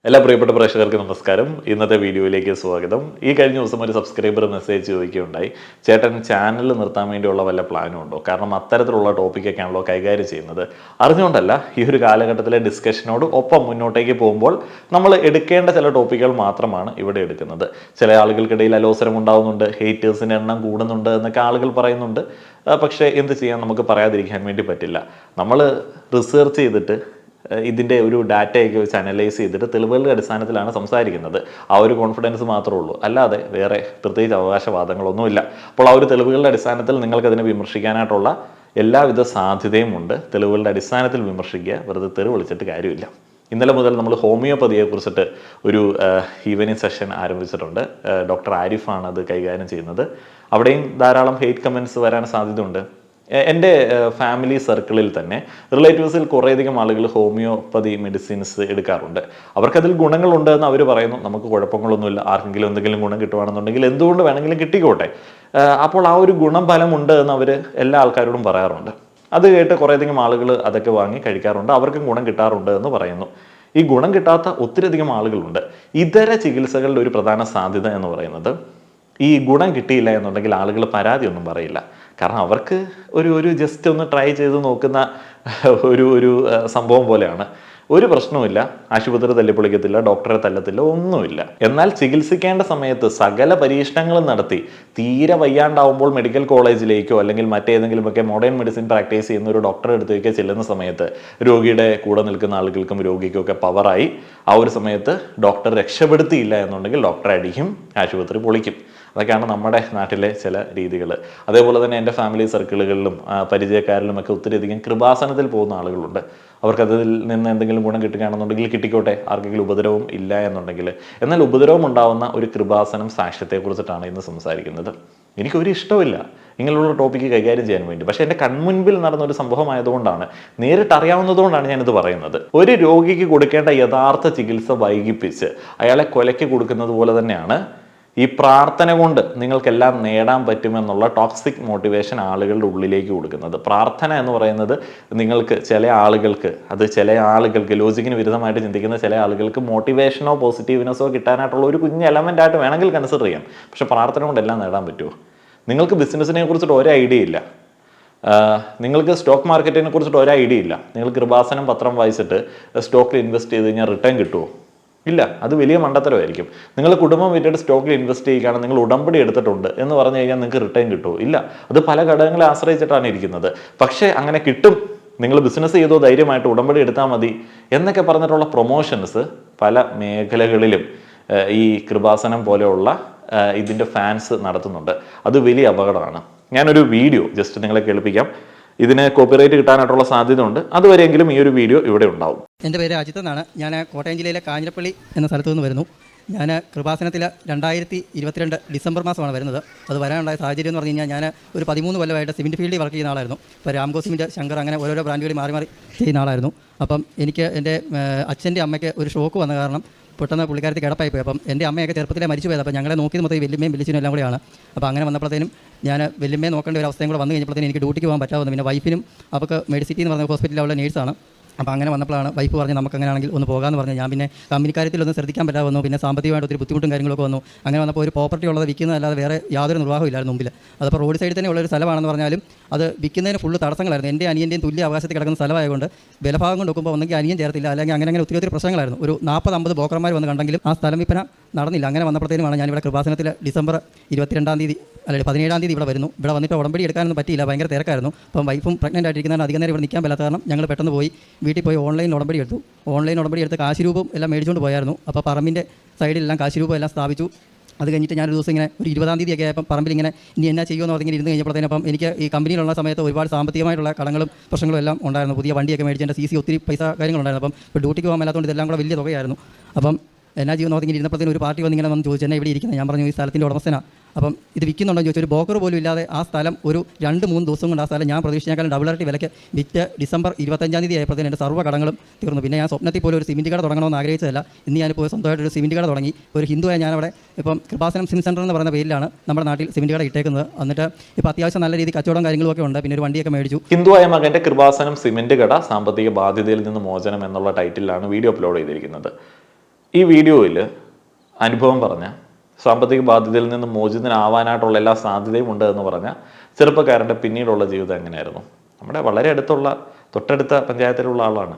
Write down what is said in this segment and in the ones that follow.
എല്ലാ പ്രിയപ്പെട്ട പ്രേക്ഷകർക്ക് നമസ്കാരം. ഇന്നത്തെ വീഡിയോയിലേക്ക് സ്വാഗതം. ഈ കഴിഞ്ഞ ദിവസം ഒരു സബ്സ്ക്രൈബർ മെസ്സേജ് ചോദിക്കുകയുണ്ടായി, ചേട്ടൻ ചാനൽ നിർത്താൻ വേണ്ടിയുള്ള വല്ല പ്ലാനും ഉണ്ടോ? കാരണം അത്തരത്തിലുള്ള ടോപ്പിക്കൊക്കെയാണല്ലോ കൈകാര്യം ചെയ്യുന്നത്. അറിഞ്ഞുകൊണ്ടല്ല, ഈ ഒരു കാലഘട്ടത്തിലെ ഡിസ്കഷനോട് ഒപ്പം മുന്നോട്ടേക്ക് പോകുമ്പോൾ നമ്മൾ എടുക്കേണ്ട ചില ടോപ്പിക്കുകൾ മാത്രമാണ് ഇവിടെ എടുക്കുന്നത്. ചില ആളുകൾക്കിടയിൽ അലോസരം ഉണ്ടാകുന്നുണ്ട്, ഹേറ്റേഴ്സിൻ്റെ എണ്ണം കൂടുന്നുണ്ട് എന്നൊക്കെ ആളുകൾ പറയുന്നുണ്ട്. പക്ഷേ എന്ത് ചെയ്യാൻ, നമുക്ക് പറയാതിരിക്കാൻ വേണ്ടി പറ്റില്ല. നമ്മൾ റിസർച്ച് ചെയ്തിട്ട് ഇതിൻ്റെ ഒരു ഡാറ്റയൊക്കെ വെച്ച് അനലൈസ് ചെയ്തിട്ട് തെളിവുകളുടെ അടിസ്ഥാനത്തിലാണ് സംസാരിക്കുന്നത്. ആ ഒരു കോൺഫിഡൻസ് മാത്രമേ ഉള്ളൂ, അല്ലാതെ വേറെ പ്രത്യേകിച്ച് അവകാശവാദങ്ങളൊന്നുമില്ല. അപ്പോൾ ആ ഒരു തെളിവുകളുടെ അടിസ്ഥാനത്തിൽ നിങ്ങൾക്കതിനെ വിമർശിക്കാനായിട്ടുള്ള എല്ലാവിധ സാധ്യതയും ഉണ്ട്. തെളിവുകളുടെ അടിസ്ഥാനത്തിൽ വിമർശിക്കുക, വെറുതെ തെറി വിളിച്ചിട്ട് കാര്യമില്ല. ഇന്നലെ മുതൽ നമ്മൾ ഹോമിയോപ്പതിയെ കുറിച്ചിട്ട് ഒരു ഈവനിങ് സെഷൻ ആരംഭിച്ചിട്ടുണ്ട്. ഡോക്ടർ ആരിഫാണ് അത് കൈകാര്യം ചെയ്യുന്നത്. അവിടെയും ധാരാളം ഹെയ്റ്റ് കമൻറ്റ്സ് വരാൻ സാധ്യതയുണ്ട്. എൻ്റെ ഫാമിലി സർക്കിളിൽ തന്നെ റിലേറ്റീവ്സിൽ കുറേയധികം ആളുകൾ ഹോമിയോപ്പതി മെഡിസിൻസ് എടുക്കാറുണ്ട്. അവർക്കതിൽ ഗുണങ്ങളുണ്ട് എന്ന് അവർ പറയുന്നു. നമുക്ക് കുഴപ്പങ്ങളൊന്നുമില്ല, ആർക്കെങ്കിലും എന്തെങ്കിലും ഗുണം കിട്ടുവാണെന്നുണ്ടെങ്കിൽ എന്തുകൊണ്ട് വേണമെങ്കിലും കിട്ടിക്കോട്ടെ. അപ്പോൾ ആ ഒരു ഗുണം ഫലമുണ്ട് എന്ന് അവർ എല്ലാ ആൾക്കാരോടും പറയാറുണ്ട്. അത് കേട്ട് കുറേയധികം ആളുകൾ അതൊക്കെ വാങ്ങി കഴിക്കാറുണ്ട്, അവർക്കും ഗുണം കിട്ടാറുണ്ട് എന്ന് പറയുന്നു. ഈ ഗുണം കിട്ടാത്ത ഒത്തിരിയധികം ആളുകളുണ്ട്. ഇതര ചികിത്സകളുടെ ഒരു പ്രധാന സാധ്യത എന്ന് പറയുന്നത്, ഈ ഗുണം കിട്ടിയില്ല എന്നുണ്ടെങ്കിൽ ആളുകൾ പരാതിയൊന്നും പറയില്ല. കാരണം അവർക്ക് ഒരു ജസ്റ്റ് ഒന്ന് ട്രൈ ചെയ്ത് നോക്കുന്ന ഒരു സംഭവം പോലെയാണ്. ഒരു പ്രശ്നവുമില്ല, ആശുപത്രി തല്ലിപ്പൊളിക്കത്തില്ല, ഡോക്ടറെ തല്ലത്തില്ല, ഒന്നുമില്ല. എന്നാൽ ചികിത്സിക്കേണ്ട സമയത്ത് സകല പരീക്ഷണങ്ങളും നടത്തി തീരെ വയ്യാണ്ടാവുമ്പോൾ മെഡിക്കൽ കോളേജിലേക്കോ അല്ലെങ്കിൽ മറ്റേതെങ്കിലുമൊക്കെ മോഡേൺ മെഡിസിൻ പ്രാക്ടീസ് ചെയ്യുന്ന ഒരു ഡോക്ടറെ അടുത്തേക്ക് ചെല്ലുന്ന സമയത്ത് രോഗിയുടെ കൂടെ നിൽക്കുന്ന ആളുകൾക്കും രോഗിക്കും ഒക്കെ പവറായി ആ ഒരു സമയത്ത് ഡോക്ടർ രക്ഷപ്പെടുത്തിയില്ല എന്നുണ്ടെങ്കിൽ ഡോക്ടറെ അടിക്കും, ആശുപത്രി പൊളിക്കും. അതൊക്കെയാണ് നമ്മുടെ നാട്ടിലെ ചില രീതികൾ. അതേപോലെ തന്നെ എൻ്റെ ഫാമിലി സർക്കിളുകളിലും പരിചയക്കാരിലുമൊക്കെ ഒത്തിരിയധികം കൃപാസനത്തിൽ പോകുന്ന ആളുകളുണ്ട്. അവർക്കതിൽ നിന്ന് എന്തെങ്കിലും ഗുണം കിട്ടുകയാണെന്നുണ്ടെങ്കിൽ കിട്ടിക്കോട്ടെ, ആർക്കെങ്കിലും ഉപദ്രവം ഇല്ല എന്നുണ്ടെങ്കിൽ. എന്നാൽ ഉപദ്രവം ഉണ്ടാവുന്ന ഒരു കൃപാസനം സാക്ഷ്യത്തെക്കുറിച്ചിട്ടാണ് ഇന്ന് സംസാരിക്കുന്നത്. എനിക്കൊരു ഇഷ്ടമില്ല ഇങ്ങനെയുള്ള ടോപ്പിക്ക് കൈകാര്യം ചെയ്യാൻ വേണ്ടി. പക്ഷേ എൻ്റെ കൺമുൻപിൽ നടന്ന ഒരു സംഭവമായതുകൊണ്ടാണ്, നേരിട്ട് അറിയാവുന്നതുകൊണ്ടാണ് ഞാനിത് പറയുന്നത്. ഒരു രോഗിക്ക് കൊടുക്കേണ്ട യഥാർത്ഥ ചികിത്സ വൈകിപ്പിച്ച് അയാളെ കൊലയ്ക്ക് കൊടുക്കുന്നത് പോലെ തന്നെയാണ് ഈ പ്രാർത്ഥന കൊണ്ട് നിങ്ങൾക്കെല്ലാം നേടാൻ പറ്റുമെന്നുള്ള ടോക്സിക് മോട്ടിവേഷൻ ആളുകളുടെ ഉള്ളിലേക്ക് കൊടുക്കുന്നത്. പ്രാർത്ഥന എന്ന് പറയുന്നത് നിങ്ങൾക്ക് ചില ആളുകൾക്ക് ലോജിക്കിന് വിരുദ്ധമായിട്ട് ചിന്തിക്കുന്ന ചില ആളുകൾക്ക് മോട്ടിവേഷനോ പോസിറ്റീവ്നെസ്സോ കിട്ടാനായിട്ടുള്ള ഒരു കുഞ്ഞ് എലമെൻ്റ് ആയിട്ട് വേണമെങ്കിൽ കൺസിഡർ ചെയ്യാം. പക്ഷെ പ്രാർത്ഥന കൊണ്ട് എല്ലാം നേടാൻ പറ്റുമോ? നിങ്ങൾക്ക് ബിസിനസ്സിനെ കുറിച്ചിട്ട് ഒരു ഐഡിയ ഇല്ല, നിങ്ങൾക്ക് സ്റ്റോക്ക് മാർക്കറ്റിനെ കുറിച്ചിട്ട് ഒരു ഐഡിയ ഇല്ല. നിങ്ങൾ കൃപാസനം പത്രം വായിച്ചിട്ട് സ്റ്റോക്കിൽ ഇൻവെസ്റ്റ് ചെയ്ത് കഴിഞ്ഞാൽ റിട്ടേൺ കിട്ടുമോ? ഇല്ല, അത് വലിയ മണ്ടത്തരമായിരിക്കും. നിങ്ങൾ കുടുംബം വിറ്റിട്ട് സ്റ്റോക്കിൽ ഇൻവെസ്റ്റ് ചെയ്യുകയാണ്, നിങ്ങൾ ഉടമ്പടി എടുത്തിട്ടുണ്ട് എന്ന് പറഞ്ഞു കഴിഞ്ഞാൽ നിങ്ങൾക്ക് റിട്ടേൺ കിട്ടുമോ? ഇല്ല, അത് പല ഘടകങ്ങളെ ആശ്രയിച്ചിട്ടാണ് ഇരിക്കുന്നത്. പക്ഷേ അങ്ങനെ കിട്ടും, നിങ്ങൾ ബിസിനസ് ചെയ്തോ, ധൈര്യമായിട്ട് ഉടമ്പടി എടുത്താൽ മതി എന്നൊക്കെ പറഞ്ഞിട്ടുള്ള പ്രൊമോഷൻസ് പല മേഖലകളിലും ഈ കൃപാസനം പോലെയുള്ള ഇതിൻ്റെ ഫാൻസ് നടത്തുന്നുണ്ട്. അത് വലിയ അപകടമാണ്. ഞാനൊരു വീഡിയോ ജസ്റ്റ് നിങ്ങളെ കേൾപ്പിക്കാം. ഇതിന് കോപ്പിറൈറ്റ് കിട്ടാനായിട്ടുള്ള സാധ്യത ഉണ്ട്. അതുവരെയെങ്കിലും ഈ ഒരു വീഡിയോ ഇവിടെ ഉണ്ടാവും. എൻ്റെ പേര് അജിത്ത് എന്നാണ്. ഞാൻ കോട്ടയം ജില്ലയിലെ കാഞ്ഞിരപ്പള്ളി എന്ന സ്ഥലത്തു നിന്ന് വരുന്നു. ഞാൻ കൃപാസനത്തിൽ 2022 ഡിസംബർ മാസമാണ് വരുന്നത്. അത് വരാനുണ്ടായ സാഹചര്യം എന്ന് പറഞ്ഞു കഴിഞ്ഞാൽ, ഞാൻ ഒരു 13 കൊല്ലമായിട്ട് സിമെൻറ്റ് ഫീൽഡിൽ വർക്ക് ചെയ്യുന്ന ആളായിരുന്നു. ഇപ്പോൾ രാംകോ സിമെൻറ്റ്, ശങ്കർ, അങ്ങനെ ഓരോരോ ബ്രാൻഡുകളിൽ മാറി മാറി ചെയ്യുന്ന ആളായിരുന്നു. അപ്പം എനിക്ക് എൻ്റെ അച്ഛൻ്റെ അമ്മയ്ക്ക് ഒരു ഷോക്ക് വന്ന കാരണം പെട്ടെന്ന് പുള്ളിക്കാരത്തി കിടപ്പായി പോയി. അപ്പം എൻ്റെ അമ്മയൊക്കെ ചെറുപ്പത്തിലെ മരിച്ചു പോയത്. അപ്പോൾ ഞങ്ങളെ നോക്കിയത് മൊത്തം വലിയമ്മയും വലിയച്ഛനും എല്ലാം കൂടെയാണ്. അപ്പോൾ അങ്ങനെ വന്നപ്പോഴത്തേനും ഞാൻ വലിയമ്മയെ നോക്കേണ്ട ഒരു അവസ്ഥയും കൂടെ വന്നു കഴിഞ്ഞപ്പോഴത്തേനും എനിക്ക് ഡ്യൂട്ടിക്ക് പോകാൻ പറ്റാവുന്നു. പിന്നെ വൈഫിനും അവർക്ക് മെഡിസിറ്റി എന്ന് പറഞ്ഞ ഹോസ്പിറ്റലിൽ അവളുടെ നേഴ്സാണ്. അപ്പോൾ അങ്ങനെ വന്നപ്പോഴാണ് വൈഫ് പറഞ്ഞ് നമുക്ക് അങ്ങനെയാണെങ്കിൽ ഒന്ന് പോകാമെന്ന് പറഞ്ഞ്. ഞാൻ പിന്നെ കമ്പനി കാര്യത്തിലൊന്നും ശ്രദ്ധിക്കാൻ പറ്റാതെ വന്നു. പിന്നെ സാമ്പത്തികമായിട്ട് ഒത്തിരി ബുദ്ധിമുട്ടും കാര്യങ്ങളൊക്കെ വന്നു. അങ്ങനെ വന്നപ്പോൾ ഒരു പ്രോപ്പർട്ടി ഉള്ളത് വിൽക്കുന്നതല്ലാതെ വേറെ യാതൊരു നിർവാഹമില്ലായിരുന്നു മുമ്പിൽ. അതപ്പോൾ റോഡ് സൈഡിൽ തന്നെ ഉള്ളൊരു സ്ഥലമാണെന്ന് പറഞ്ഞാലും അത് വിൽക്കുന്നതിന് ഫുള്ള് തടസ്സങ്ങളായിരുന്നു. എൻ്റെ അനിയൻ്റെയും തുല്യ അവകാശത്തിൽ കിടക്കുന്ന സ്ഥലമായതുകൊണ്ട് വിലഭാഗം കൊണ്ട് നോക്കുമ്പോൾ ഒന്നെങ്കിൽ അനിയൻ ചേർത്തില്ല, അല്ലെങ്കിൽ അങ്ങനെ ഒത്തിരി പ്രശ്നങ്ങളായിരുന്നു. ഒരു 40-50 ബ്രോക്കർമാർ വന്ന് കണ്ടെങ്കിലും ആ സ്ഥലം വിൽപ്പന നടന്നില്ല. അങ്ങനെ വന്നപ്പോഴത്തേനുമാണ് ഞാനിവിടെ കൃപാസനത്തിൽ ഡിസംബർ 22-ാം തീയതി അല്ലെങ്കിൽ 17-ാം തീയതി ഇവിടെ വരുന്നു. ഇവിടെ വന്നിട്ട് ഉടമ്പടി എടുക്കാനൊന്നും പറ്റിയില്ല, ഭയങ്കര തിരക്കായിരുന്നു. അപ്പം വൈഫും പ്രഗ്നൻ്റ് ആയിട്ടിരിക്കുന്നതാണ്. അധികം നേരം ഇവിടെ നിൽക്കാൻ പറ്റാത്ത കാരണം ഞങ്ങൾ പെട്ടെന്ന് പോയി വീട്ടിൽ പോയി ഓൺലൈൻ ഉടമ്പടി എടുത്ത് കാശ് രൂപം എല്ലാം മേടിച്ചുകൊണ്ട് പോയായിരുന്നു. അപ്പോൾ പറമ്പിൻ്റെ സൈഡിലെല്ലാം കാശ് രൂപം എല്ലാം സ്ഥാപിച്ചു. അത് കഴിഞ്ഞിട്ട് ഞാനൊരു ദിവസം ഇങ്ങനെ ഒരു 20-ാം തീയതി ഒക്കെ ആയപ്പോൾ പറമ്പിൽ ഇങ്ങനെ ഇനി എന്നാ ചെയ്യുമെന്ന് പറഞ്ഞിങ്ങനെ ഇരുന്ന് കഴിഞ്ഞപ്പോഴത്തേനും, അപ്പം എനിക്ക് ഈ കമ്പനിയിലുള്ള സമയത്ത് ഒരുപാട് സാമ്പത്തികമായിട്ടുള്ള കടങ്ങളും പ്രശ്നങ്ങളും എല്ലാം ഉണ്ടായിരുന്നു. പുതിയ വണ്ടിയൊക്കെ മേടിച്ച് എൻ്റെ CC ഒത്തിരി പൈസ കാര്യങ്ങളുണ്ടായിരുന്നു. അപ്പം ഇപ്പോൾ ഡ്യൂട്ടിക്ക് പോകാൻ മേലാത്തതുകൊണ്ട് ഇതെല്ലാം കൂടെ വലിയ തുകയായിരുന്നു. അപ്പം എന്നാ ചെയ്യുമെന്ന് പറഞ്ഞിങ്ങനെ ഇരുന്നപ്പോഴത്തേനും ഒരു പാർട്ടി വന്നിങ്ങനെ വന്ന് ചോദിച്ചു, എന്നെ ഇവിടെ ഇരിക്കുന്നത്. ഞാൻ പറഞ്ഞു ഈ സ്ഥലത്തിൻ്റെ ഉടമസ്ഥനാണ്. അപ്പം ഇത് വിൽക്കുന്നുണ്ടോ എന്ന് ചോദിച്ചു. ഒരു ബ്രോക്കർ പോലും ഇല്ലാതെ ആ സ്ഥലം ഒരു 2-3 ദിവസം കൊണ്ട് ആ സ്ഥലം ഞാൻ പ്രതീക്ഷിച്ചേക്കാളും ഡബിൾ ഇരട്ടി വിലയ്ക്ക് വിറ്റ് ഡിസംബർ 25-ാം തീയതി ആയപ്പോഴത്തേനും എൻ്റെ സർവ്വ കടങ്ങളും തീർന്നു. പിന്നെ ഞാൻ സ്വപ്നത്തിൽ പോലും ഒരു സിമെൻറ്റ് കട തുടങ്ങണമെന്ന് ആഗ്രഹിച്ചതല്ല. ഇന്ന് ഞാനിപ്പോൾ സ്വന്തമായിട്ടൊരു സിമെൻറ്റ് കട തുടങ്ങി. ഒരു ഹിന്ദുവായ ഞാനവിടെ ഇപ്പം കൃപാസനം സിം സെൻറ്റർ എന്ന് പറയുന്ന പേരിലാണ് നമ്മുടെ നാട്ടിൽ സിമെൻറ്റ് കട ഇട്ടേക്കുന്നത്. എന്നിട്ട് ഇപ്പോൾ അത്യാവശ്യം നല്ല രീതിയിൽ കച്ചവടം കാര്യങ്ങളൊക്കെ ഉണ്ട്. പിന്നെ ഒരു വണ്ടിയൊക്കെ മേടിച്ചു. ഹിന്ദുവായ മകൻ്റെ കൃപാസനം സിമെൻറ്റ് കട, സാമ്പത്തിക ബാധ്യതയിൽ നിന്ന് മോചനം എന്നുള്ള ടൈറ്റിലാണ് വീഡിയോ അപ്ലോഡ് ചെയ്തിരിക്കുന്നത്. ഈ വീഡിയോയിൽ അനുഭവം പറഞ്ഞ സാമ്പത്തിക ബാധ്യതയിൽ നിന്ന് മോചിതനാവാനായിട്ടുള്ള എല്ലാ സാധ്യതയും ഉണ്ട് എന്ന് പറഞ്ഞ ചെറുപ്പക്കാരൻ്റെ പിന്നീടുള്ള ജീവിതം എങ്ങനെയായിരുന്നു? നമ്മുടെ വളരെ തൊട്ടടുത്ത പഞ്ചായത്തിലുള്ള ആളാണ്.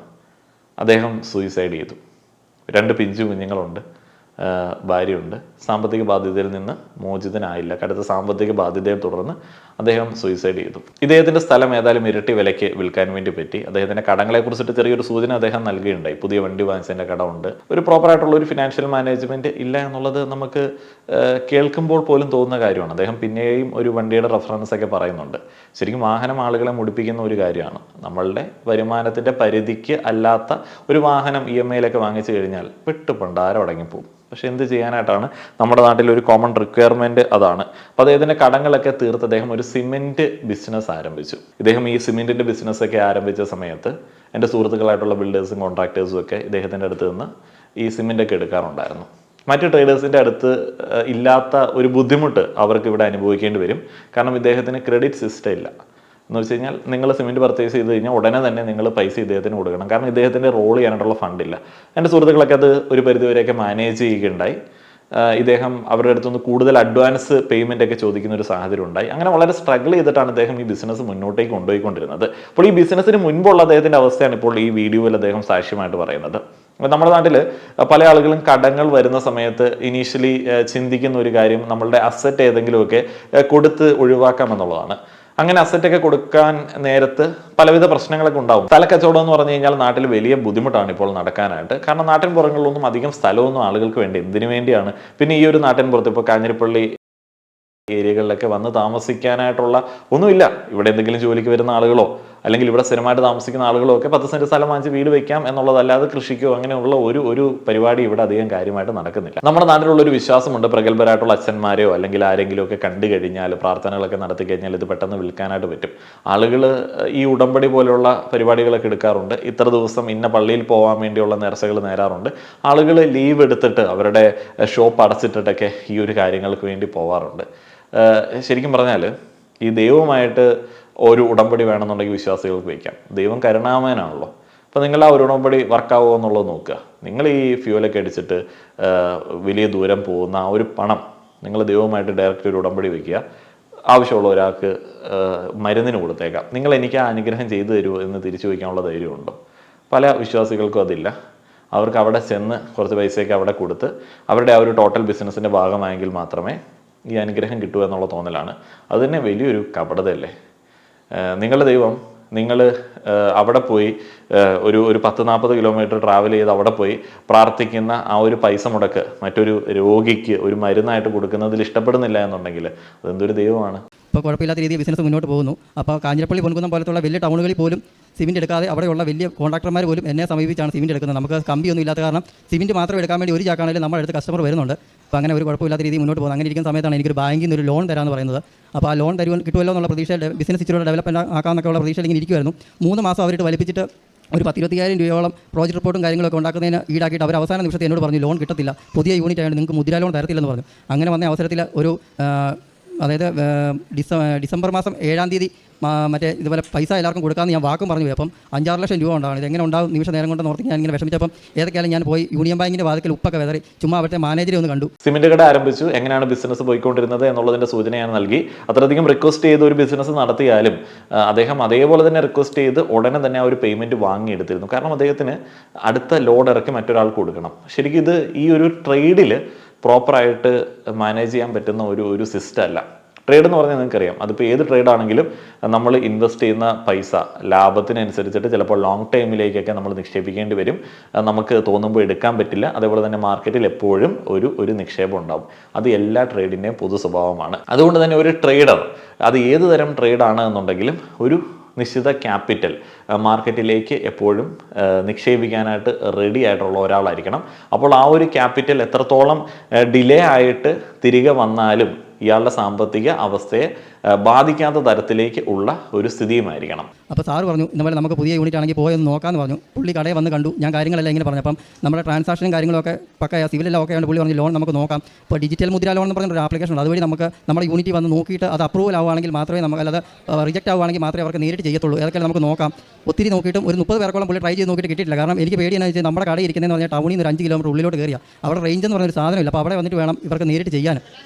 അദ്ദേഹം സൂയിസൈഡ് ചെയ്തു. 2 പിഞ്ചു കുഞ്ഞുങ്ങളുണ്ട്, ഭാര്യയുണ്ട്. സാമ്പത്തിക ബാധ്യതയിൽ നിന്ന് മോചിതനായില്ല. കടുത്ത സാമ്പത്തിക ബാധ്യതയെ തുടർന്ന് അദ്ദേഹം സൂയിസൈഡ് ചെയ്തു. ഇദ്ദേഹത്തിൻ്റെ സ്ഥലം ഏതായാലും ഇരട്ടി വിലയ്ക്ക് വിൽക്കാൻ വേണ്ടി പറ്റി. അദ്ദേഹത്തിൻ്റെ കടങ്ങളെക്കുറിച്ചിട്ട് ചെറിയൊരു സൂചന അദ്ദേഹം നൽകുകയുണ്ടായി. പുതിയ വണ്ടി വാങ്ങിച്ചതിൻ്റെ കടമുണ്ട്. ഒരു പ്രോപ്പറായിട്ടുള്ള ഒരു ഫിനാൻഷ്യൽ മാനേജ്മെൻറ്റ് ഇല്ല എന്നുള്ളത് നമുക്ക് കേൾക്കുമ്പോൾ പോലും തോന്നുന്ന കാര്യമാണ്. അദ്ദേഹം പിന്നെയും ഒരു വണ്ടിയുടെ റെഫറൻസ് ഒക്കെ പറയുന്നുണ്ട്. ശരിക്കും വാഹനം ആളുകളെ മുടിപ്പിക്കുന്ന ഒരു കാര്യമാണ്. നമ്മളുടെ വരുമാനത്തിൻ്റെ പരിധിക്ക് അല്ലാത്ത ഒരു വാഹനം EMI വാങ്ങിച്ചു കഴിഞ്ഞാൽ പണ്ടാരം അടങ്ങിപ്പോകും. പക്ഷെ എന്ത് ചെയ്യാനായിട്ടാണ്? നമ്മുടെ നാട്ടിൽ ഒരു കോമൺ റിക്വയർമെൻറ്റ് അതാണ്. അപ്പോൾ അദ്ദേഹത്തിൻ്റെ കടങ്ങളൊക്കെ തീർത്ത് അദ്ദേഹം ഒരു സിമെൻറ്റ് ബിസിനസ് ആരംഭിച്ചു. ഇദ്ദേഹം ഈ സിമെൻറ്റിൻ്റെ ബിസിനസ്സൊക്കെ ആരംഭിച്ച സമയത്ത് എൻ്റെ സുഹൃത്തുക്കളായിട്ടുള്ള ബിൽഡേഴ്സും കോൺട്രാക്ടേഴ്സും ഒക്കെ ഇദ്ദേഹത്തിൻ്റെ അടുത്ത് നിന്ന് ഈ സിമെൻറ്റൊക്കെ എടുക്കാറുണ്ടായിരുന്നു. മറ്റ് ട്രേഡേഴ്സിൻ്റെ അടുത്ത് ഇല്ലാത്ത ഒരു ബുദ്ധിമുട്ട് അവർക്ക് ഇവിടെ അനുഭവിക്കേണ്ടി വരും. കാരണം ഇദ്ദേഹത്തിന് ക്രെഡിറ്റ് സിസ്റ്റം ഇല്ല. എന്ന് വെച്ച് കഴിഞ്ഞാൽ നിങ്ങൾ സിമെൻറ്റ് പർച്ചേസ് ചെയ്ത് കഴിഞ്ഞാൽ ഉടനെ തന്നെ നിങ്ങൾ പൈസ ഇദ്ദേഹത്തിന് കൊടുക്കണം. കാരണം ഇദ്ദേഹത്തിൻ്റെ റോൾ ചെയ്യാനായിട്ടുള്ള ഫണ്ടില്ല. എൻ്റെ സുഹൃത്തുക്കളൊക്കെ അത് ഒരു പരിധിവരെയൊക്കെ മാനേജ് ചെയ്യുകയുണ്ടായി. ഇദ്ദേഹം അവരുടെ അടുത്തുനിന്ന് കൂടുതൽ അഡ്വാൻസ് പേയ്മെൻ്റ് ഒക്കെ ചോദിക്കുന്ന ഒരു സാഹചര്യം ഉണ്ടായി. അങ്ങനെ വളരെ സ്ട്രഗിൾ ചെയ്തിട്ടാണ് അദ്ദേഹം ഈ ബിസിനസ് മുന്നോട്ടേക്ക് കൊണ്ടുപോയിക്കൊണ്ടിരുന്നത്. അപ്പോൾ ഈ ബിസിനസ്സിന് മുൻപുള്ള അദ്ദേഹത്തിൻ്റെ അവസ്ഥയാണ് ഇപ്പോൾ ഈ വീഡിയോയിൽ അദ്ദേഹം സാക്ഷ്യമായിട്ട് പറയുന്നത്. നമ്മുടെ നാട്ടിൽ പല ആളുകളും കടങ്ങൾ വരുന്ന സമയത്ത് ഇനീഷ്യലി ചിന്തിക്കുന്ന ഒരു കാര്യം നമ്മളുടെ അസറ്റ് ഏതെങ്കിലുമൊക്കെ കൊടുത്ത് ഒഴിവാക്കാമെന്നുള്ളതാണ്. അങ്ങനെ അസറ്റൊക്കെ കൊടുക്കാൻ നേരത്ത് പലവിധ പ്രശ്നങ്ങളൊക്കെ ഉണ്ടാവും. സ്ഥലക്കച്ചവടം എന്ന് പറഞ്ഞു കഴിഞ്ഞാൽ നാട്ടിൽ വലിയ ബുദ്ധിമുട്ടാണ് ഇപ്പോൾ നടക്കാനായിട്ട്. കാരണം നാട്ടിൻ പുറങ്ങളിലൊന്നും അധികം സ്ഥലമൊന്നും ആളുകൾക്ക് വേണ്ടി എന്തിനു വേണ്ടിയാണ്? പിന്നെ ഈ ഒരു നാട്ടിൻ പുറത്ത് ഇപ്പോൾ കാഞ്ഞിരപ്പള്ളി ഏരിയകളിലൊക്കെ വന്ന് താമസിക്കാനായിട്ടുള്ള ഒന്നുമില്ല. ഇവിടെ എന്തെങ്കിലും ജോലിക്ക് വരുന്ന ആളുകളോ അല്ലെങ്കിൽ ഇവിടെ സ്ഥിരമായിട്ട് താമസിക്കുന്ന ആളുകളോ ഒക്കെ 10 സെന്റ് സ്ഥലം വാങ്ങിച്ച് വീട് വെക്കാം എന്നുള്ളതല്ലാതെ കൃഷിക്കോ അങ്ങനെയുള്ള ഒരു പരിപാടി ഇവിടെ അധികം കാര്യമായിട്ട് നടക്കുന്നില്ല. നമ്മുടെ നാട്ടിലുള്ള ഒരു വിശ്വാസമുണ്ട്, പ്രഗത്ഭരായിട്ടുള്ള അച്ഛന്മാരെയോ അല്ലെങ്കിൽ ആരെങ്കിലും ഒക്കെ കണ്ടു കഴിഞ്ഞാൽ, പ്രാർത്ഥനകളൊക്കെ നടത്തി കഴിഞ്ഞാൽ ഇത് പെട്ടെന്ന് വിൽക്കാനായിട്ട് പറ്റും. ആളുകൾ ഈ ഉടമ്പടി പോലെയുള്ള പരിപാടികളൊക്കെ എടുക്കാറുണ്ട്. ഇത്ര ദിവസം ഇന്ന പള്ളിയിൽ പോകാൻ വേണ്ടിയുള്ള നേർച്ചകൾ നേരാറുണ്ട്. ആളുകൾ ലീവ് എടുത്തിട്ട് അവരുടെ ഷോപ്പ് അടച്ചിട്ടിട്ടൊക്കെ ഈ ഒരു കാര്യങ്ങൾക്ക് വേണ്ടി പോവാറുണ്ട്. ശരിക്കും പറഞ്ഞാൽ ഈ ദൈവമായിട്ട് ഒരു ഉടമ്പടി വേണമെന്നുണ്ടെങ്കിൽ വിശ്വാസികൾക്ക് വയ്ക്കാം. ദൈവം കരുണാമയനാണല്ലോ. അപ്പോൾ നിങ്ങൾ ആ ഒരു ഉടമ്പടി വർക്കാവുമോ എന്നുള്ളത് നോക്കുക. നിങ്ങൾ ഈ ഫ്യൂലൊക്കെ അടിച്ചിട്ട് വലിയ ദൂരം പോകുന്ന ആ ഒരു പണം നിങ്ങൾ ദൈവമായിട്ട് ഡയറക്റ്റ് ഒരു ഉടമ്പടി വയ്ക്കുക. ആവശ്യമുള്ള ഒരാൾക്ക് മരുന്നിന് കൊടുത്തേക്കാം. നിങ്ങൾ എനിക്ക് ആ അനുഗ്രഹം ചെയ്തു തരുമോ എന്ന് തിരിച്ചു വയ്ക്കാനുള്ള ധൈര്യമുണ്ടോ? പല വിശ്വാസികൾക്കും അതില്ല. അവർക്ക് അവിടെ ചെന്ന് കുറച്ച് പൈസയൊക്കെ അവിടെ കൊടുത്ത് അവരുടെ ആ ഒരു ടോട്ടൽ ബിസിനസ്സിൻ്റെ ഭാഗമായെങ്കിൽ മാത്രമേ ഈ അനുഗ്രഹം കിട്ടൂ എന്നുള്ള തോന്നലാണ്. അത് തന്നെ വലിയൊരു കപടതയല്ലേ? നിങ്ങളുടെ ദൈവം നിങ്ങൾ അവിടെ പോയി ഒരു 10-40 കിലോമീറ്റർ ട്രാവൽ ചെയ്ത് അവിടെ പോയി പ്രാർത്ഥിക്കുന്ന ആ ഒരു പൈസ മുടക്ക് മറ്റൊരു രോഗിക്ക് ഒരു മരുന്നായിട്ട് കൊടുക്കുന്നതിൽ ഇഷ്ടപ്പെടുന്നില്ല എന്നുണ്ടെങ്കിൽ അതെന്തൊരു ദൈവമാണ്? ഇപ്പോൾ കുഴപ്പമില്ലാത്ത രീതിയിൽ ബിസിനസ് മുന്നോട്ട് പോകുന്നു. അപ്പോൾ കാഞ്ഞിരപ്പള്ളി പൊൻകുന്നം പോലത്തുള്ള വലിയ ടൗണുകളിൽ പോലും സിമെൻറ്റ് എടുക്കാതെ അവിടെയുള്ള വലിയ കോൺട്രാക്ടർമാർ പോലും എന്നെ സമീപിച്ചാണ് സിമെൻറ്റ് എടുക്കുന്നത്. നമുക്ക് കമ്പിയൊന്നും ഇല്ലാത്ത കാരണം സിമെൻറ്റ് മാത്രം എടുക്കാൻ വേണ്ടി ഒരു ചാക്കാണെങ്കിലും നമ്മുടെ അടുത്ത് കസ്റ്റമർ വരുന്നുണ്ട്. അപ്പോൾ അങ്ങനെ ഒരു കുഴപ്പമില്ലാത്ത രീതിയിൽ മുന്നോട്ട് പോകുന്നത്. അങ്ങനെ ഇരിക്കുന്ന സമയത്താണ് എനിക്കൊരു ബാങ്കിൽ നിന്ന് ഒരു ലോൺ തരാമെന്ന് പറയുന്നത്. അപ്പോൾ ആ ലോൺ കിട്ടുമല്ലോ എന്നുള്ള പ്രതീക്ഷയിൽ ബിസിനസ് ഇച്ചിരി ഡെവലപ്മെൻറ്റ് ആക്കാമെന്നൊക്കെ ഉള്ള പ്രതീക്ഷയിൽ ഇങ്ങനെ ഇരിക്കുമായിരുന്നു. 3 മാസം അവരുടെ വലിപ്പിച്ചിട്ട് ഒരു 10-25,000 രൂപയോളം പ്രോജക്റ്റ് റിപ്പോർട്ടും കാര്യങ്ങളൊക്കെ ഉണ്ടാക്കുന്നതിന് ഈടാക്കിയിട്ട് അവർ അവസാന നിമിഷത്തിൽ എന്നോട് പറഞ്ഞു ലോൺ കിട്ടത്തില്ല, പുതിയ യൂണിറ്റ് ആയതുകൊണ്ട് നിങ്ങൾക്ക് മുദ്രാ ലോൺ തരത്തില്ലെന്ന് പറഞ്ഞു. അങ്ങനെ വന്ന അവസരത്തിൽ ഒരു അതായത് ഡിസംബർ മാസം 7-ാം തീയതി മറ്റേ ഇതുപോലെ പൈസ എല്ലാവർക്കും കൊടുക്കാമെന്ന് ഞാൻ വാക്കും പറഞ്ഞു പോയി. അപ്പം 5-6 ലക്ഷം രൂപ ഉണ്ടാവും. ഇതെങ്ങനെ ഉണ്ടാവും നിമിഷ നേരം കൊണ്ട് നോക്കി ഞാൻ ഇങ്ങനെ വിഷമിച്ചപ്പം ഏതൊക്കെയാലും ഞാൻ പോയി യൂണിയൻ ബാങ്കിൻ്റെ വാതിക്കൽ ഉപ്പൊക്കെ വെതറി ചുമ്മാ അവിടുത്തെ മാനേജറെ ഒന്ന് കണ്ടു. സിമെന്റ് കട ആരംഭിച്ചു, എങ്ങനെയാണ് ബിസിനസ് പോയിക്കൊണ്ടിരുന്നത് എന്നുള്ളതിന്റെ സൂചന ഞാൻ നൽകി. അത്രയധികം റിക്വസ്റ്റ് ചെയ്ത് ഒരു ബിസിനസ് നടത്തിയാലും അദ്ദേഹം അതേപോലെ തന്നെ റിക്വസ്റ്റ് ചെയ്ത് ഉടനെ തന്നെ ആ ഒരു പേയ്മെന്റ് വാങ്ങിയെടുത്തിരുന്നു. കാരണം അദ്ദേഹത്തിന് അടുത്ത ലോഡ് ഇറക്കി മറ്റൊരാൾ കൊടുക്കണം. ശരിക്കും ഇത് ഈ ഒരു ട്രേഡിൽ പ്രോപ്പറായിട്ട് മാനേജ് ചെയ്യാൻ പറ്റുന്ന ഒരു സിസ്റ്റം അല്ല. ട്രേഡ് എന്ന് പറഞ്ഞാൽ നിങ്ങൾക്കറിയാം, അതിപ്പോൾ ഏത് ട്രേഡാണെങ്കിലും നമ്മൾ ഇൻവെസ്റ്റ് ചെയ്യുന്ന പൈസ ലാഭത്തിനനുസരിച്ചിട്ട് ചിലപ്പോൾ ലോങ് ടൈമിലേക്കൊക്കെ നമ്മൾ നിക്ഷേപിക്കേണ്ടി വരും. നമുക്ക് തോന്നുമ്പോൾ എടുക്കാൻ പറ്റില്ല. അതേപോലെ തന്നെ മാർക്കറ്റിൽ എപ്പോഴും ഒരു നിക്ഷേപം ഉണ്ടാവും. അത് എല്ലാ ട്രേഡിൻ്റെയും പൊതു സ്വഭാവമാണ്. അതുകൊണ്ട് തന്നെ ഒരു ട്രേഡർ അത് ഏത് തരം ട്രേഡാണ് എന്നുണ്ടെങ്കിലും ഒരു നിശ്ചിത ക്യാപിറ്റൽ മാർക്കറ്റിലേക്ക് എപ്പോഴും നിക്ഷേപിക്കാനായിട്ട് റെഡി ആയിട്ടുള്ള ഒരാളായിരിക്കണം. അപ്പോൾ ആ ഒരു ക്യാപിറ്റൽ എത്രത്തോളം ഡിലേ ആയിട്ട് തിരികെ വന്നാലും ഇയാളുടെ സാമ്പത്തിക അവസ്ഥയെ ബാധിക്കാത്ത തരത്തിലേക്ക് ഉള്ള ഒരു സ്ഥിതിയുമായിരിക്കണം. അപ്പോൾ സാറ് പറഞ്ഞു ഇന്നലെ നമുക്ക് പുതിയ യൂണിറ്റ് ആണെങ്കിൽ പോയെന്ന് നോക്കാമെന്ന് പറഞ്ഞു. പുള്ളി കടയിൽ വന്ന് കണ്ടു, ഞാൻ കാര്യങ്ങളെല്ലാം ഇങ്ങനെ പറഞ്ഞു. അപ്പം നമ്മുടെ ട്രാൻസാക്ഷനും കാര്യങ്ങളൊക്കെ പക്ക സിവിലെല്ലാം ഒക്കെ ആണ്. പുള്ളി പറഞ്ഞു ലോൺ നമുക്ക് നോക്കാം. ഇപ്പോൾ ഡിജിറ്റൽ മുദ്ര ലോൺ എന്ന് പറഞ്ഞൊരു ആപ്ലിക്കേഷൻ ഉണ്ട്. അതുവഴി നമുക്ക് നമ്മുടെ യൂണിറ്റ് വന്ന് നോക്കിയിട്ട് അത് അപ്രൂവൽ ആവുകയാണെങ്കിൽ മാത്രമേ നമുക്ക്, അല്ലാതെ റിജക്റ്റ് ആവുകയാണെങ്കിൽ മാത്രമേ അവർക്ക് നേരിട്ട് ചെയ്യത്തുള്ളൂ. ഏതൊക്കെ നമുക്ക് നോക്കാം. ഒത്തിരി നോക്കിയിട്ടും ഒരു 30 പേർക്കോളം പുള്ളി ട്രൈ ചെയ്ത് നോക്കിയിട്ട് കിട്ടിയിട്ടില്ല. കാരണം എനിക്ക് പേടിയെന്ന് വെച്ചാൽ നമ്മുടെ കടയിൽ ഇരിക്കുന്നതെന്ന് പറഞ്ഞാൽ ടൗണിൽ നിന്ന് ഒരു 5 കിലോമീറ്റർ ഉള്ളിലോട്ട് കയറിയ അവിടെ റേഞ്ച് എന്ന് പറഞ്ഞൊരു സാധനമില്ല. അപ്പോൾ അവിടെ വന്നിട്ട് വേണം ഇവർക്ക് നേരിട്ട് ചെയ്യാൻ.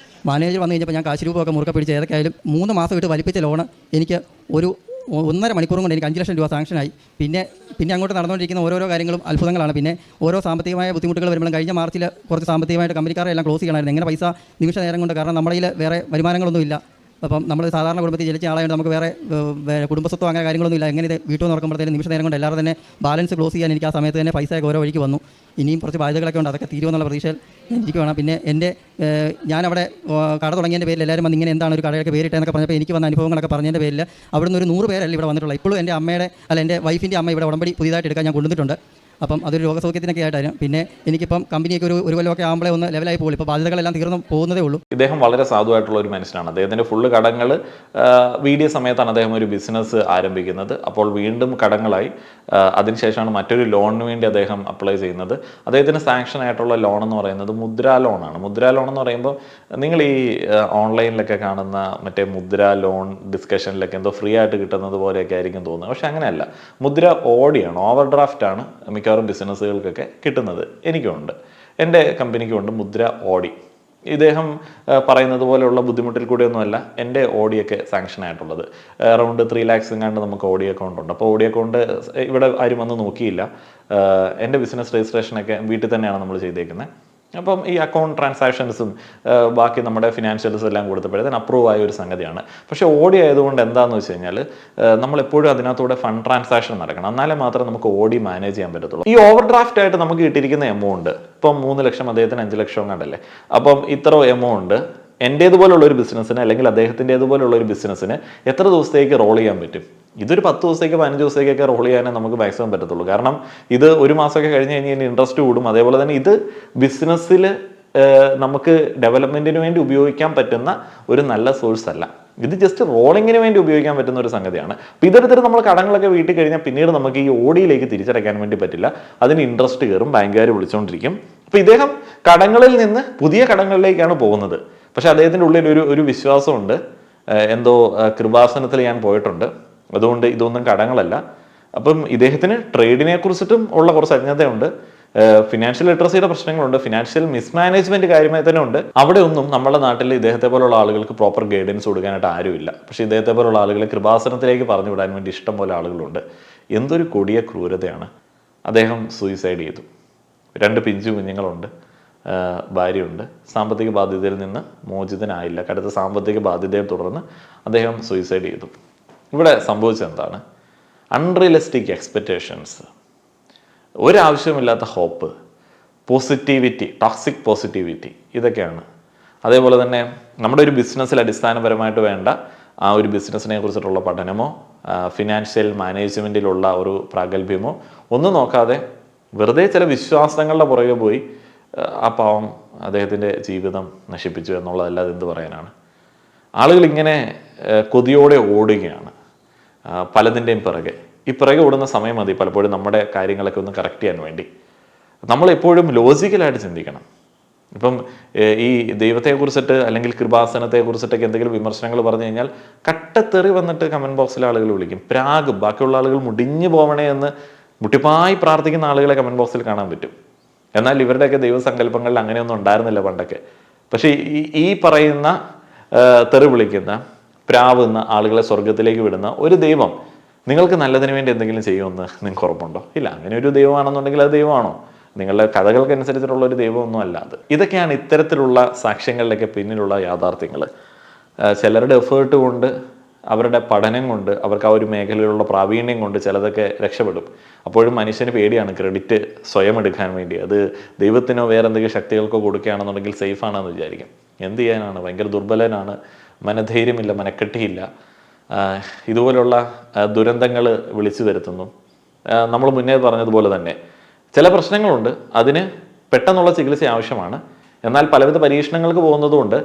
മാനേജർ വന്നു കഴിഞ്ഞപ്പോൾ ഞാൻ കാശ് രൂപയൊക്കെ മുറുക്കെ പിടിച്ച് ഏതൊക്കെയായാലും 3 മാസം ഇട്ട് വലിപ്പിച്ച ലോണ് എനിക്ക് ഒരു 1.5 മണിക്കൂറും കൊണ്ട് എനിക്ക് 5 ലക്ഷം രൂപ സാങ്ഷനായി. പിന്നെ അങ്ങോട്ട് നടന്നുകൊണ്ടിരിക്കുന്ന ഓരോരോ കാര്യങ്ങളും അത്ഭുതങ്ങളാണ്. പിന്നെ ഓരോ സാമ്പത്തികമായ ബുദ്ധിമുട്ടുകൾ വരുമ്പോഴും കഴിഞ്ഞ മാർച്ചിൽ കുറച്ച് സാമ്പത്തികമായിട്ട് കമ്പനിക്കാരെ എല്ലാം ക്ലോസ് ചെയ്യണമായിരുന്നു. എങ്ങനെ പൈസ നിമിഷ നേരം കൊണ്ട്, കാരണം നമ്മുടെ കയ്യിൽ വേറെ വരുമാനങ്ങളൊന്നും ഇല്ല. അപ്പം നമ്മൾ സാധാരണ കുടുംബത്തിൽ ജനിച്ച ആളായതുകൊണ്ട് നമുക്ക് വേറെ കുടുംബസ്വത്തോ അങ്ങനെ കാര്യങ്ങളൊന്നും ഇല്ല. എങ്ങനെ ഇത് വീട്ടിൽ നിന്ന് നോക്കുമ്പോഴത്തേനും നിമിഷ നേരം കൊണ്ട് എല്ലാവരും തന്നെ ബാലൻസ് ക്ലോസ് ചെയ്യാൻ എനിക്ക് ആ സമയത്ത് തന്നെ പൈസയൊക്കെ ഓരോ വഴിക്ക് വന്നു. ഇനിയും കുറച്ച് ബാധ്യതകളൊക്കെ ഉണ്ട്, അതൊക്കെ തീരുമെന്നുള്ള പ്രതീക്ഷയിൽ എനിക്ക് വേണം. പിന്നെ ഞാനവിടെ കട തുടങ്ങിയതിൻ്റെ പേരിൽ എല്ലാവരും വന്ന് ഇങ്ങനെ എന്താണ് ഒരു കടയൊക്കെ പേരിട്ടെന്നൊക്കെ പറഞ്ഞപ്പോൾ എനിക്ക് വന്ന അനുഭവങ്ങളൊക്കെ പറഞ്ഞതിൻ്റെ പേരിൽ അവിടുന്ന് ഒരു 100 പേരല്ല ഇവിടെ വന്നിട്ടുള്ളത്. ഇപ്പോഴും എൻ്റെ എൻ്റെ വൈഫിൻ്റെ അമ്മ ഇവിടെ ഉടമ്പടി പുതിയതായിട്ട് എടുക്കാൻ ഞാൻ കൊണ്ടുവന്നിട്ടുണ്ട്. അപ്പം അതൊരു രോഗസൗഖ്യത്തിനൊക്കെ ആയിട്ടായിരുന്നു. പിന്നെ എനിക്കിപ്പം കമ്പനിയൊക്കെ ഒരു കൊല്ലമൊക്കെ ആകുമ്പോഴേ ഒന്ന് ലെവലായി പോകുള്ളൂ. ഇപ്പോൾ ബാധ്യതകളെല്ലാം തീർന്നു പോകുന്നതേ ഉള്ളൂ. ഇദ്ദേഹം വളരെ സാധുവായിട്ടുള്ള ഒരു മനുഷ്യനാണ്. അദ്ദേഹത്തിൻ്റെ ഫുള്ള് കടങ്ങൾ വീടിയ സമയത്താണ് അദ്ദേഹം ഒരു ബിസിനസ് ആരംഭിക്കുന്നത്. അപ്പോൾ വീണ്ടും കടങ്ങളായി. അതിനുശേഷമാണ് മറ്റൊരു ലോണിന് വേണ്ടി അദ്ദേഹം അപ്ലൈ ചെയ്യുന്നത്. അദ്ദേഹത്തിന് സാങ്ഷൻ ആയിട്ടുള്ള ലോൺ എന്ന് പറയുന്നത് മുദ്ര ലോണാണ്. മുദ്ര ലോൺ എന്ന് പറയുമ്പോൾ നിങ്ങൾ ഈ ഓൺലൈനിലൊക്കെ കാണുന്ന മറ്റേ മുദ്ര ലോൺ ഡിസ്കഷനിലൊക്കെ എന്തോ ഫ്രീ ആയിട്ട് കിട്ടുന്നത് പോലെയൊക്കെ ആയിരിക്കും തോന്നുന്നത്. പക്ഷെ അങ്ങനെയല്ല. മുദ്ര ഓഡിയാണ്, ഓവർ ഡ്രാഫ്റ്റാണ് മിക്കവാറും ബിസിനസ്സുകൾക്കൊക്കെ കിട്ടുന്നത്. എനിക്കുണ്ട്, എൻ്റെ കമ്പനിക്കുണ്ട് മുദ്ര ഓഡി. ഇദ്ദേഹം പറയുന്നത് പോലെയുള്ള ബുദ്ധിമുട്ടിൽ കൂടിയൊന്നുമല്ല എൻ്റെ ഓഡിയൊക്കെ സാങ്ഷൻ ആയിട്ടുള്ളത്. അറൗണ്ട് 3 lakhs എങ്ങാണ്ട് നമുക്ക് ഓഡി അക്കൗണ്ട് ഉണ്ട്. അപ്പോൾ ഓഡി അക്കൗണ്ട് ഇവിടെ ആരും വന്ന് നോക്കിയില്ല. എൻ്റെ ബിസിനസ് രജിസ്ട്രേഷനൊക്കെ വീട്ടിൽ തന്നെയാണ് നമ്മൾ ചെയ്തേക്കുന്നത്. അപ്പം ഈ അക്കൗണ്ട് ട്രാൻസാക്ഷൻസും ബാക്കി നമ്മുടെ ഫിനാൻഷ്യൽസ് എല്ലാം കൊടുത്തപ്പോഴത്തേന് അപ്രൂവ് ആയ ഒരു സംഗതിയാണ്. പക്ഷേ ഓഡി ആയതുകൊണ്ട് എന്താണെന്ന് വെച്ച് കഴിഞ്ഞാൽ നമ്മളെപ്പോഴും അതിനകത്തൂടെ ഫണ്ട് ട്രാൻസാക്ഷൻ നടക്കണം. എന്നാലേ മാത്രമേ നമുക്ക് ഓഡി മാനേജ് ചെയ്യാൻ പറ്റത്തുള്ളൂ. ഈ ഓവർ ഡ്രാഫ്റ്റ് ആയിട്ട് നമുക്ക് കിട്ടിയിരിക്കുന്ന എമൗണ്ട് ഇപ്പം 3 ലക്ഷം, അദ്ദേഹത്തിന് 5 ലക്ഷം കണ്ടല്ലേ. അപ്പം ഇത്ര എമൗണ്ട് എൻ്റേതുപോലുള്ള ഒരു ബിസിനസ്സിന് അല്ലെങ്കിൽ അദ്ദേഹത്തിൻ്റേതുപോലുള്ള ഒരു ബിസിനസ്സിന് എത്ര ദിവസത്തേക്ക് റോൾ ചെയ്യാൻ പറ്റും? ഇതൊരു 10 ദിവസത്തേക്ക് 15 ദിവസത്തേക്കൊക്കെ റോൾ ചെയ്യാനേ നമുക്ക് മാക്സിമം പറ്റത്തുള്ളൂ. കാരണം ഇത് ഒരു മാസമൊക്കെ കഴിഞ്ഞ് കഴിഞ്ഞാൽ ഇൻട്രസ്റ്റ് കൂടും. അതേപോലെ തന്നെ ഇത് ബിസിനസ്സിൽ നമുക്ക് ഡെവലപ്മെൻറ്റിന് വേണ്ടി ഉപയോഗിക്കാൻ പറ്റുന്ന ഒരു നല്ല സോഴ്സ് അല്ല. ഇത് ജസ്റ്റ് റോളിങ്ങിന് വേണ്ടി ഉപയോഗിക്കാൻ പറ്റുന്ന ഒരു സംഗതിയാണ്. അപ്പോൾ ഇതെടുത്തിട്ട് നമ്മൾ കടങ്ങളൊക്കെ വീട്ടിൽ കഴിഞ്ഞാൽ പിന്നീട് നമുക്ക് ഈ ഓഡിയിലേക്ക് തിരിച്ചടയ്ക്കാൻ വേണ്ടി പറ്റില്ല. അതിന് ഇൻട്രസ്റ്റ് കയറും, ബാങ്കുകാർ വിളിച്ചുകൊണ്ടിരിക്കും. അപ്പോൾ ഇദ്ദേഹം കടങ്ങളിൽ നിന്ന് പുതിയ കടങ്ങളിലേക്കാണ് പോകുന്നത്. പക്ഷെ അദ്ദേഹത്തിൻ്റെ ഉള്ളിൽ ഒരു വിശ്വാസമുണ്ട്, എന്തോ കൃപാസനത്തിൽ ഞാൻ പോയിട്ടുണ്ട്, അതുകൊണ്ട് ഇതൊന്നും കടങ്ങളല്ല. അപ്പം ഇദ്ദേഹത്തിന് ട്രേഡിനെ കുറിച്ചിട്ടും ഉള്ള കുറച്ച് അജ്ഞതയുണ്ട്. ഫിനാൻഷ്യൽ ലിറ്ററസിയുടെ പ്രശ്നങ്ങളുണ്ട്. ഫിനാൻഷ്യൽ മിസ്മാനേജ്മെന്റ് കാര്യമായി തന്നെ ഉണ്ട്. അവിടെ ഒന്നും നമ്മുടെ നാട്ടിൽ ഇദ്ദേഹത്തെ പോലുള്ള ആളുകൾക്ക് പ്രോപ്പർ ഗൈഡൻസ് കൊടുക്കാനായിട്ട് ആരുമില്ല. പക്ഷെ ഇദ്ദേഹത്തെ പോലുള്ള ആളുകളെ കൃപാസനത്തിലേക്ക് പറഞ്ഞു വിടാൻ വേണ്ടി ഇഷ്ടം പോലെ ആളുകളുണ്ട്. എന്തൊരു കൊടിയ ക്രൂരതയാണ്. അദ്ദേഹം സൂയിസൈഡ് ചെയ്തു. 2 പിഞ്ചു കുഞ്ഞുങ്ങളുണ്ട്, ഭാര്യയുണ്ട്. സാമ്പത്തിക ബാധ്യതയിൽ നിന്ന് മോചിതനായില്ല. കടുത്ത സാമ്പത്തിക ബാധ്യതയെ തുടർന്ന് അദ്ദേഹം സൂയിസൈഡ് ചെയ്തു. ഇവിടെ സംഭവിച്ചത് എന്താണ്? അൺറിയലിസ്റ്റിക് എക്സ്പെക്റ്റേഷൻസ്, ഒരാവശ്യമില്ലാത്ത ഹോപ്പ്, പോസിറ്റിവിറ്റി, ടോക്സിക് പോസിറ്റിവിറ്റി, ഇതൊക്കെയാണ്. അതേപോലെ തന്നെ നമ്മുടെ ഒരു ബിസിനസ്സിൽ അടിസ്ഥാനപരമായിട്ട് വേണ്ട ആ ഒരു ബിസിനസ്സിനെ കുറിച്ചിട്ടുള്ള പഠനമോ ഫിനാൻഷ്യൽ മാനേജ്മെൻറ്റിലുള്ള ഒരു പ്രാഗൽഭ്യമോ ഒന്നും നോക്കാതെ വെറുതെ ചില വിശ്വാസങ്ങളുടെ പുറകെ പോയി ആ പാവം അദ്ദേഹത്തിൻ്റെ ജീവിതം നശിപ്പിച്ചു എന്നുള്ളതല്ലാതെ എന്ത് പറയാനാണ്. ആളുകൾ ഇങ്ങനെ കൊതിയോടെ ഓടുകയാണ് പലതിൻ്റെയും പിറകെ. ഈ പിറകെ ഓടുന്ന സമയം മതി പലപ്പോഴും നമ്മുടെ കാര്യങ്ങളൊക്കെ ഒന്ന് കറക്റ്റ് ചെയ്യാൻ വേണ്ടി. നമ്മളെപ്പോഴും ലോജിക്കലായിട്ട് ചിന്തിക്കണം. ഇപ്പം ഈ ദൈവത്തെക്കുറിച്ചിട്ട് അല്ലെങ്കിൽ കൃപാസനത്തെ കുറിച്ചിട്ടൊക്കെ എന്തെങ്കിലും വിമർശനങ്ങൾ പറഞ്ഞു കഴിഞ്ഞാൽ കട്ടത്തെറി വന്നിട്ട് കമൻറ്റ് ബോക്സിൽ ആളുകൾ വിളിക്കും, പ്രാഗും. ബാക്കിയുള്ള ആളുകൾ മുടിഞ്ഞു പോവണേ എന്ന് മുട്ടിപ്പായി പ്രാർത്ഥിക്കുന്ന ആളുകളെ കമൻറ്റ് ബോക്സിൽ കാണാൻ പറ്റും. എന്നാൽ ഇവരുടെയൊക്കെ ദൈവസങ്കല്പങ്ങളിൽ അങ്ങനെയൊന്നും ഉണ്ടായിരുന്നില്ല പണ്ടൊക്കെ. പക്ഷേ ഈ പറയുന്ന തെറി വിളിക്കുന്ന, പ്രാവുന്ന ആളുകളെ സ്വർഗത്തിലേക്ക് വിടുന്ന ഒരു ദൈവം നിങ്ങൾക്ക് നല്ലതിന് വേണ്ടി എന്തെങ്കിലും ചെയ്യുമെന്ന് നിങ്ങൾക്ക് ഉറപ്പുണ്ടോ? ഇല്ല. അങ്ങനെ ഒരു ദൈവമാണെന്നുണ്ടെങ്കിൽ അത് ദൈവമാണോ? നിങ്ങളുടെ കഥകൾക്കനുസരിച്ചിട്ടുള്ള ഒരു ദൈവമൊന്നും അല്ല അത്. ഇതൊക്കെയാണ് ഇത്തരത്തിലുള്ള സാക്ഷ്യങ്ങളിലൊക്കെ പിന്നിലുള്ള യാഥാർത്ഥ്യങ്ങൾ. ചിലരുടെ എഫേർട്ട് കൊണ്ട്, അവരുടെ പഠനം കൊണ്ട്, അവർക്ക് ആ ഒരു മേഖലയിലുള്ള പ്രാവീണ്യം കൊണ്ട് ചിലതൊക്കെ രക്ഷപ്പെടും. അപ്പോഴും മനുഷ്യന് പേടിയാണ് ക്രെഡിറ്റ് സ്വയം എടുക്കാൻ വേണ്ടി. അത് ദൈവത്തിനോ വേറെ എന്തെങ്കിലും ശക്തികൾക്കോ കൊടുക്കുകയാണെന്നുണ്ടെങ്കിൽ സേഫാണെന്ന് വിചാരിക്കും. എന്ത് ചെയ്യാനാണ്? ഭയങ്കര ദുർബലനാണ്, മനധൈര്യമില്ല, മനക്കെട്ടിയില്ല. ഇതുപോലുള്ള ദുരന്തങ്ങൾ വിളിച്ചു വരുത്തുന്നു. നമ്മൾ മുന്നേ പറഞ്ഞതുപോലെ തന്നെ ചില പ്രശ്നങ്ങളുണ്ട്, അതിന് പെട്ടെന്നുള്ള ചികിത്സ ആവശ്യമാണ്. എന്നാൽ പലവിധ പരീക്ഷണങ്ങൾക്ക് പോകുന്നതുകൊണ്ട്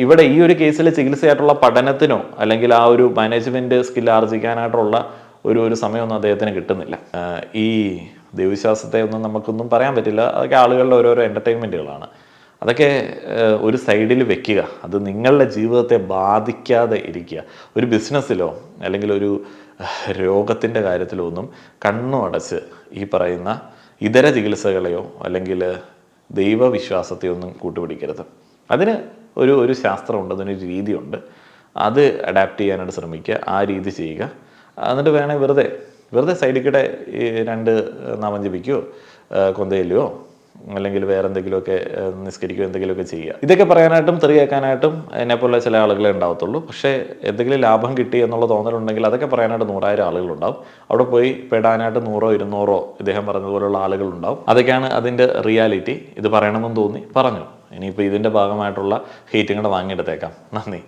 ഇവിടെ ഈ ഒരു കേസിൽ ചികിത്സയായിട്ടുള്ള പഠനത്തിനോ അല്ലെങ്കിൽ ആ ഒരു മാനേജ്മെൻറ്റ് സ്കിൽ ആർജിക്കാനായിട്ടുള്ള ഒരു സമയമൊന്നും അദ്ദേഹത്തിന് കിട്ടുന്നില്ല. ഈ ദൈവവിശ്വാസത്തെ ഒന്നും നമുക്കൊന്നും പറയാൻ പറ്റില്ല. അതൊക്കെ ആളുകളുടെ ഓരോരോ എൻ്റർടൈൻമെൻറ്റുകളാണ്. അതൊക്കെ ഒരു സൈഡിൽ വെക്കുക. അത് നിങ്ങളുടെ ജീവിതത്തെ ബാധിക്കാതെ ഇരിക്കുക. ഒരു ബിസിനസ്സിലോ അല്ലെങ്കിൽ ഒരു രോഗത്തിൻ്റെ കാര്യത്തിലോ ഒന്നും കണ്ണും അടച്ച് ഈ പറയുന്ന ഇതര ചികിത്സകളെയോ അല്ലെങ്കിൽ ദൈവവിശ്വാസത്തെയോ ഒന്നും കൂട്ടുപിടിക്കരുത്. അതിന് ഒരു ശാസ്ത്രമുണ്ട്, അതിനൊരു രീതിയുണ്ട്. അത് അഡാപ്റ്റ് ചെയ്യാനായിട്ട് ശ്രമിക്കുക, ആ രീതി ചെയ്യുക. എന്നിട്ട് വേണേൽ വെറുതെ സൈഡിൽ കൂടെ ഈ 2 നാമം ജപിക്കുകയോ കൊന്തയില്ലയോ അല്ലെങ്കിൽ വേറെ എന്തെങ്കിലുമൊക്കെ നിസ്കരിക്കുകയോ എന്തെങ്കിലുമൊക്കെ ചെയ്യുക. ഇതൊക്കെ പറയാനായിട്ടും തെറി കേൾക്കാനായിട്ടും എന്നെപ്പോലെ ചില ആളുകളെ ഉണ്ടാവത്തുള്ളൂ. പക്ഷേ എന്തെങ്കിലും ലാഭം കിട്ടി എന്നുള്ള തോന്നലുണ്ടെങ്കിൽ അതൊക്കെ പറയാനായിട്ട് 100,000 ആളുകളുണ്ടാവും. അവിടെ പോയി പെടാനായിട്ട് 100 200 ഇദ്ദേഹം പറഞ്ഞതുപോലുള്ള ആളുകളുണ്ടാവും. അതൊക്കെയാണ് അതിൻ്റെ റിയാലിറ്റി. ഇത് പറയണമെന്ന് തോന്നി പറഞ്ഞു. ഇനിയിപ്പോൾ ഇതിൻ്റെ ഭാഗമായിട്ടുള്ള ഹേറ്റും കൂടെ വാങ്ങിയെടുത്തേക്കാം. നന്ദി.